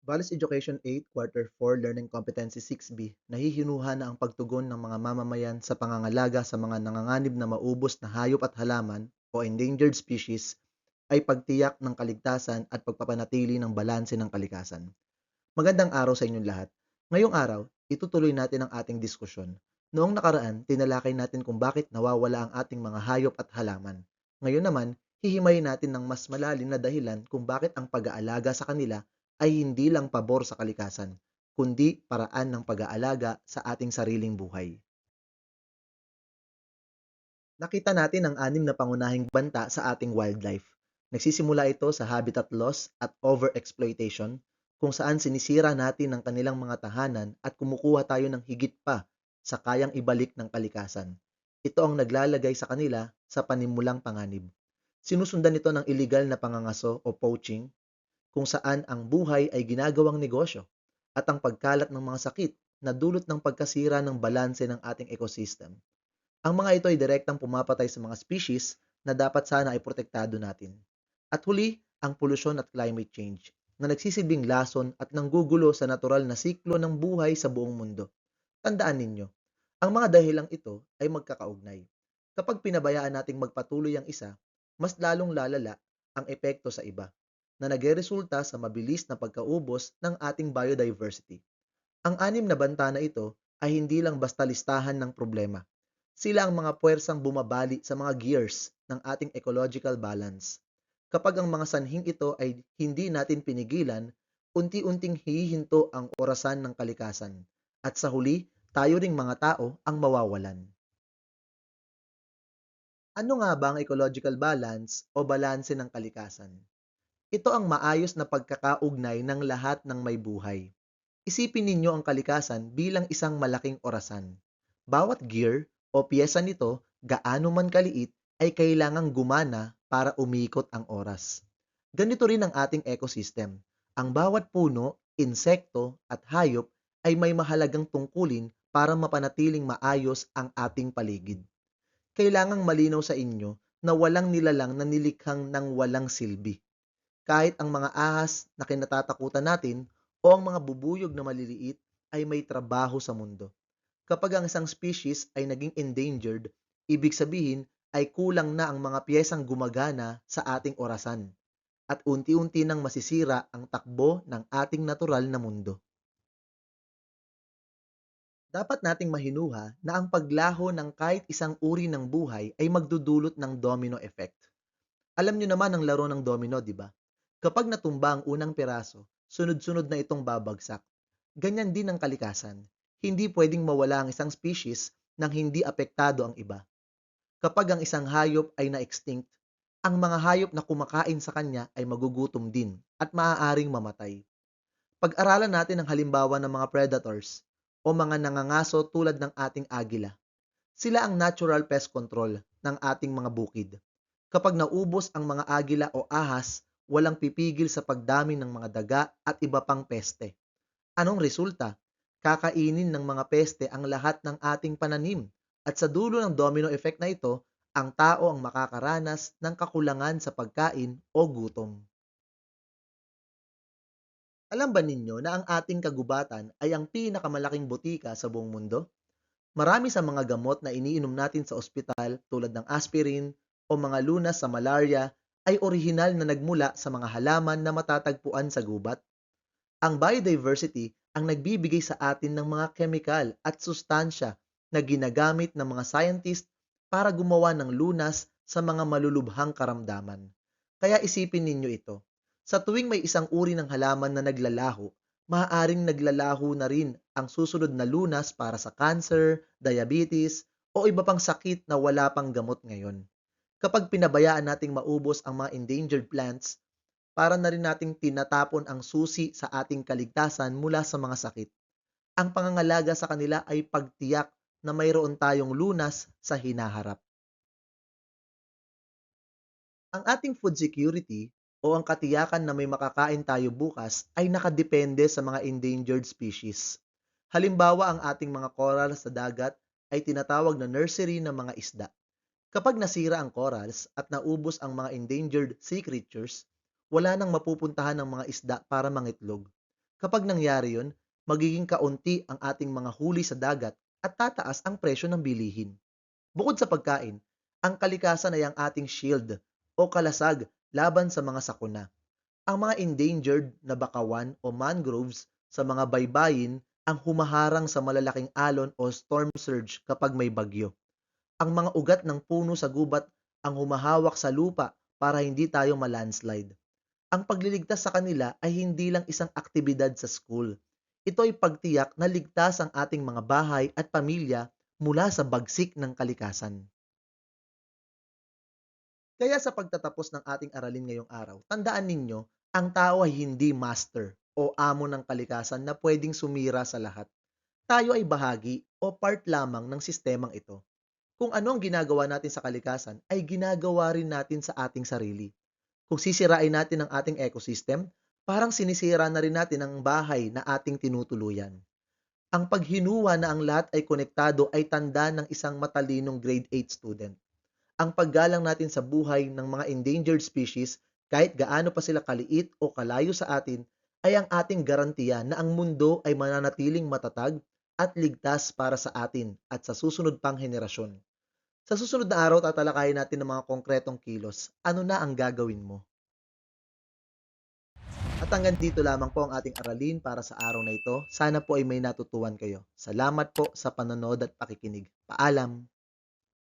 Values Education 8, Quarter 4, Learning Competency 6B, nahihinuha na ang pagtugon ng mga mamamayan sa pangangalaga sa mga nanganganib na maubos na hayop at halaman o endangered species ay pagtiyak ng kaligtasan at pagpapanatili ng balanse ng kalikasan. Magandang araw sa inyong lahat. Ngayong araw, itutuloy natin ang ating diskusyon. Noong nakaraan, tinalakay natin kung bakit nawawala ang ating mga hayop at halaman. Ngayon naman, hihimayin natin ng mas malalim na dahilan kung bakit ang pag-aalaga sa kanila ay hindi lang pabor sa kalikasan, kundi paraan ng pag-aalaga sa ating sariling buhay. Nakita natin ang anim na pangunahing banta sa ating wildlife. Nagsisimula ito sa habitat loss at overexploitation, kung saan sinisira natin ang kanilang mga tahanan at kumukuha tayo ng higit pa sa kayang ibalik ng kalikasan. Ito ang naglalagay sa kanila sa panimulang panganib. Sinusundan ito ng illegal na pangangaso o poaching, kung saan ang buhay ay ginagawang negosyo at ang pagkalat ng mga sakit na dulot ng pagkasira ng balanse ng ating ecosystem. Ang mga ito ay direktang pumapatay sa mga species na dapat sana ay protektado natin. At huli, ang polusyon at climate change na nagsisilbing lason at nanggugulo sa natural na siklo ng buhay sa buong mundo. Tandaan ninyo, ang mga dahilang ito ay magkakaugnay. Kapag pinabayaan nating magpatuloy ang isa, mas lalong lalala ang epekto sa iba na nagresulta sa mabilis na pagkaubos ng ating biodiversity. Ang anim na banta na ito ay hindi lang basta listahan ng problema. Sila ang mga puwersang bumabali sa mga gears ng ating ecological balance. Kapag ang mga sanhing ito ay hindi natin pinigilan, unti-unting hihinto ang orasan ng kalikasan. At sa huli, tayo ring mga tao ang mawawalan. Ano nga ba ang ecological balance o balanse ng kalikasan? Ito ang maayos na pagkakaugnay ng lahat ng may buhay. Isipin ninyo ang kalikasan bilang isang malaking orasan. Bawat gear o piyesa nito, gaano man kaliit, ay kailangang gumana para umikot ang oras. Ganito rin ang ating ecosystem. Ang bawat puno, insekto at hayop ay may mahalagang tungkulin para mapanatiling maayos ang ating paligid. Kailangang malinaw sa inyo na walang nilalang na nilikhang ng walang silbi. Kahit ang mga ahas na kinatatakutan natin o ang mga bubuyog na maliliit ay may trabaho sa mundo. Kapag ang isang species ay naging endangered, ibig sabihin ay kulang na ang mga piyesang gumagana sa ating orasan at unti-unti nang masisira ang takbo ng ating natural na mundo. Dapat nating mahinuha na ang paglaho ng kahit isang uri ng buhay ay magdudulot ng domino effect. Alam niyo naman ang laro ng domino, di ba? Kapag natumba ang unang piraso, sunod-sunod na itong babagsak. Ganyan din ang kalikasan. Hindi pwedeng mawala ang isang species nang hindi apektado ang iba. Kapag ang isang hayop ay na-extinct, ang mga hayop na kumakain sa kanya ay magugutom din at maaaring mamatay. Pag-aralan natin ang halimbawa ng mga predators o mga nangangaso tulad ng ating agila. Sila ang natural pest control ng ating mga bukid. Kapag naubos ang mga agila o ahas, walang pipigil sa pagdami ng mga daga at iba pang peste. Anong resulta? Kakainin ng mga peste ang lahat ng ating pananim at sa dulo ng domino effect na ito, ang tao ang makakaranas ng kakulangan sa pagkain o gutom. Alam ba ninyo na ang ating kagubatan ay ang pinakamalaking botika sa buong mundo? Marami sa mga gamot na iniinom natin sa ospital tulad ng aspirin o mga lunas sa malaria ay orihinal na nagmula sa mga halaman na matatagpuan sa gubat. Ang biodiversity ang nagbibigay sa atin ng mga kemikal at sustansya na ginagamit ng mga scientist para gumawa ng lunas sa mga malulubhang karamdaman. Kaya isipin ninyo ito. Sa tuwing may isang uri ng halaman na naglalaho, maaaring naglalaho na rin ang susunod na lunas para sa cancer, diabetes, o iba pang sakit na wala pang gamot ngayon. Kapag pinabayaan nating maubos ang mga endangered plants, para na rin nating tinatapon ang susi sa ating kaligtasan mula sa mga sakit. Ang pangangalaga sa kanila ay pagtiyak na mayroon tayong lunas sa hinaharap. Ang ating food security o ang katiyakan na may makakain tayo bukas ay nakadepende sa mga endangered species. Halimbawa, ang ating mga coral sa dagat ay tinatawag na nursery ng mga isda. Kapag nasira ang corals at naubos ang mga endangered sea creatures, wala nang mapupuntahan ng mga isda para mangitlog. Kapag nangyari yun, magiging kaunti ang ating mga huli sa dagat at tataas ang presyo ng bilihin. Bukod sa pagkain, ang kalikasan ay ang ating shield o kalasag laban sa mga sakuna. Ang mga endangered na bakawan o mangroves sa mga baybayin ang humaharang sa malalaking alon o storm surge kapag may bagyo. Ang mga ugat ng puno sa gubat ang humahawak sa lupa para hindi tayo ma-landslide. Ang pagliligtas sa kanila ay hindi lang isang aktibidad sa school. Ito ay pagtiyak na ligtas ang ating mga bahay at pamilya mula sa bagsik ng kalikasan. Kaya sa pagtatapos ng ating aralin ngayong araw, tandaan ninyo, ang tao ay hindi master o amo ng kalikasan na pwedeng sumira sa lahat. Tayo ay bahagi o part lamang ng sistemang ito. Kung ano ang ginagawa natin sa kalikasan, ay ginagawa rin natin sa ating sarili. Kung sisirain natin ang ating ecosystem, parang sinisira na rin natin ang bahay na ating tinutuluyan. Ang paghinuwa na ang lahat ay konektado ay tanda ng isang matalinong grade 8 student. Ang paggalang natin sa buhay ng mga endangered species, kahit gaano pa sila kaliit o kalayo sa atin, ay ang ating garantiya na ang mundo ay mananatiling matatag at ligtas para sa atin at sa susunod pang henerasyon. Sa susunod na araw, tatalakayin natin ng mga konkretong kilos. Ano na ang gagawin mo? At hanggang dito lamang po ang ating aralin para sa araw na ito. Sana po ay may natutuhan kayo. Salamat po sa panonood at pakikinig. Paalam!